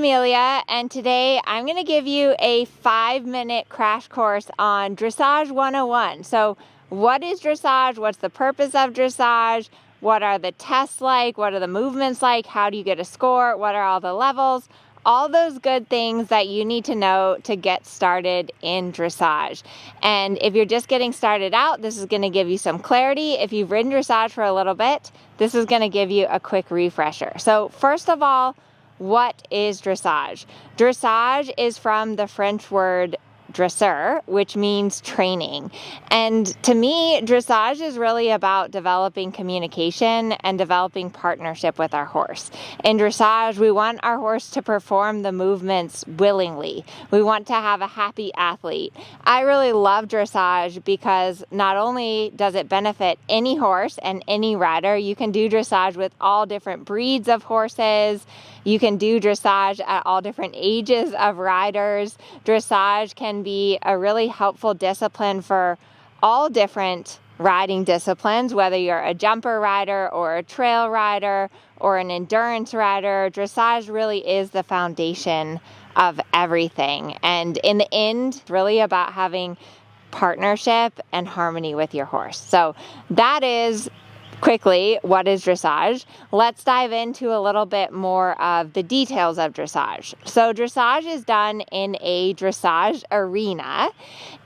Amelia, and today I'm going to give you a 5-minute crash course on Dressage 101. So what is dressage? What's the purpose of dressage? What are the tests like? What are the movements like? How do you get a score? What are all the levels? All those good things that you need to know to get started in dressage. And if you're just getting started out, this is going to give you some clarity. If you've ridden dressage for a little bit, this is going to give you a quick refresher. So first of all, what is dressage? Dressage is from the French word dresseur, which means training. And to me, dressage is really about developing communication and developing partnership with our horse. In dressage, we want our horse to perform the movements willingly. We want to have a happy athlete. I really love dressage because not only does it benefit any horse and any rider, you can do dressage with all different breeds of horses. You can do dressage at all different ages of riders. Dressage can be a really helpful discipline for all different riding disciplines, whether you're a jumper rider or a trail rider or an endurance rider. Dressage really is the foundation of everything. And in the end, it's really about having partnership and harmony with your horse. So that is quickly, what is dressage? Let's dive into a little bit more of the details of dressage. So dressage is done in a dressage arena,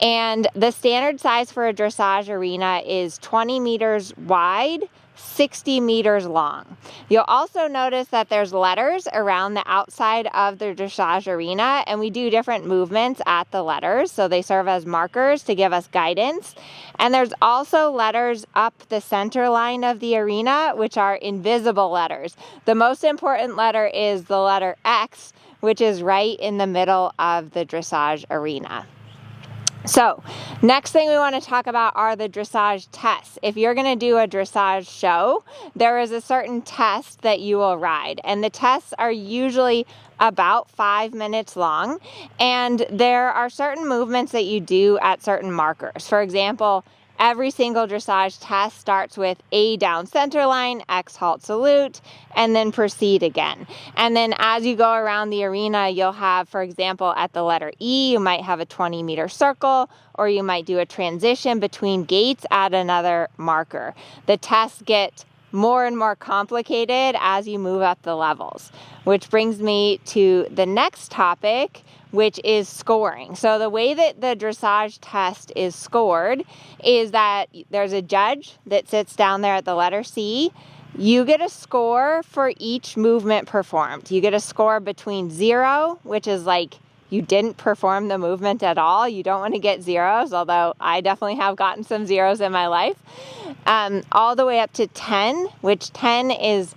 and the standard size for a dressage arena is 20 meters wide, 60 meters long. You'll also notice that there's letters around the outside of the dressage arena, and we do different movements at the letters, so they serve as markers to give us guidance. And there's also letters up the center line of the arena, which are invisible letters. The most important letter is the letter X, which is right in the middle of the dressage arena. So, next thing we want to talk about are the dressage tests. If you're going to do a dressage show, there is a certain test that you will ride, and the tests are usually about 5 minutes long, and there are certain movements that you do at certain markers. For example, every single dressage test starts with A down center line, X halt salute, and then proceed again. And then as you go around the arena, you'll have, for example, at the letter E, you might have a 20-meter circle, or you might do a transition between gaits at another marker. The tests get more and more complicated as you move up the levels, which brings me to the next topic, which is scoring. So the way that the dressage test is scored is that there's a judge that sits down there at the letter C. You get a score for each movement performed. You get a score between 0, which is like you didn't perform the movement at all. You don't want to get zeros, although I definitely have gotten some zeros in my life, all the way up to 10, which 10 is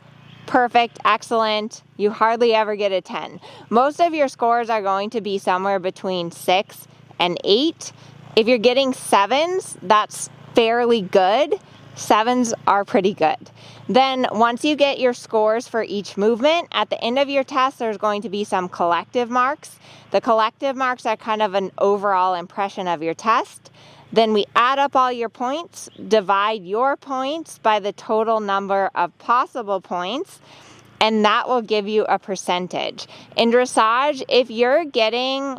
perfect, excellent. You hardly ever get a 10. Most of your scores are going to be somewhere between 6 and 8. If you're getting 7s, that's fairly good. 7s are pretty good. Then once you get your scores for each movement, at the end of your test, there's going to be some collective marks. The collective marks are kind of an overall impression of your test. Then we add up all your points, divide your points by the total number of possible points, and that will give you a percentage. In dressage, if you're getting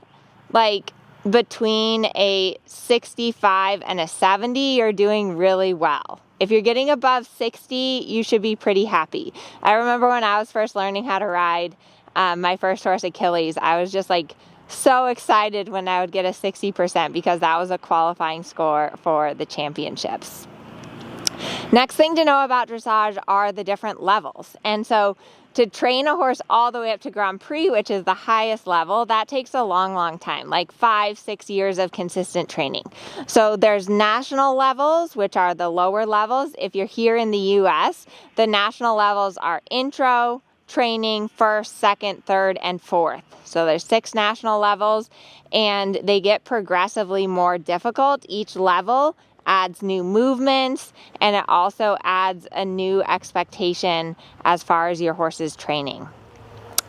like between a 65 and a 70, you're doing really well. If you're getting above 60, you should be pretty happy. I remember when I was first learning how to ride my first horse, Achilles, I was just like so excited when I would get a 60% because that was a qualifying score for the championships. Next thing to know about dressage are the different levels. And so to train a horse all the way up to Grand Prix, which is the highest level, that takes a long, long time, like 5-6 years of consistent training. So there's national levels, which are the lower levels. If you're here in the US, the national levels are intro, training, first, second, third, and fourth. So there's 6 national levels, and they get progressively more difficult. Each level adds new movements, and it also adds a new expectation as far as your horse's training.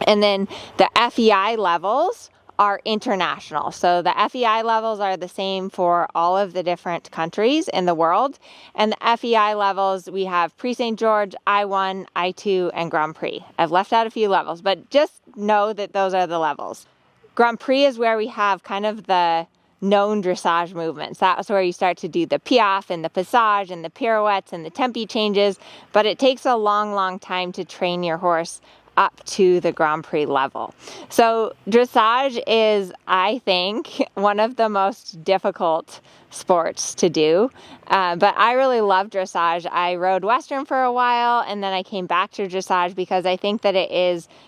And then the FEI levels are international. So the FEI levels are the same for all of the different countries in the world. And the FEI levels, we have Prix St. George, I1, I2, and Grand Prix. I've left out a few levels, but just know that those are the levels. Grand Prix is where we have kind of the known dressage movements. That's where you start to do the piaffe and the passage and the pirouettes and the tempi changes, but it takes a long, long time to train your horse up to the Grand Prix level. So dressage is, I think, one of the most difficult sports to do, but I really love dressage. I rode Western for a while, and then I came back to dressage because I think that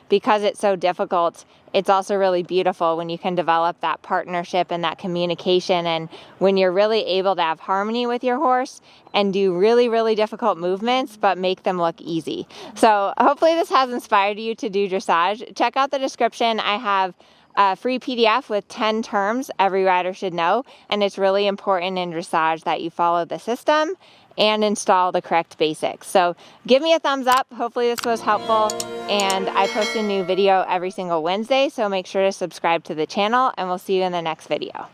because it's so difficult, it's also really beautiful when you can develop that partnership and that communication, and when you're really able to have harmony with your horse and do really, really difficult movements, but make them look easy. So hopefully this has inspired you to do dressage. Check out the description. I have a free PDF with 10 terms every rider should know, and it's really important in dressage that you follow the system and install the correct basics. So give me a thumbs up. Hopefully this was helpful, and I post a new video every single Wednesday, so make sure to subscribe to the channel, and we'll see you in the next video.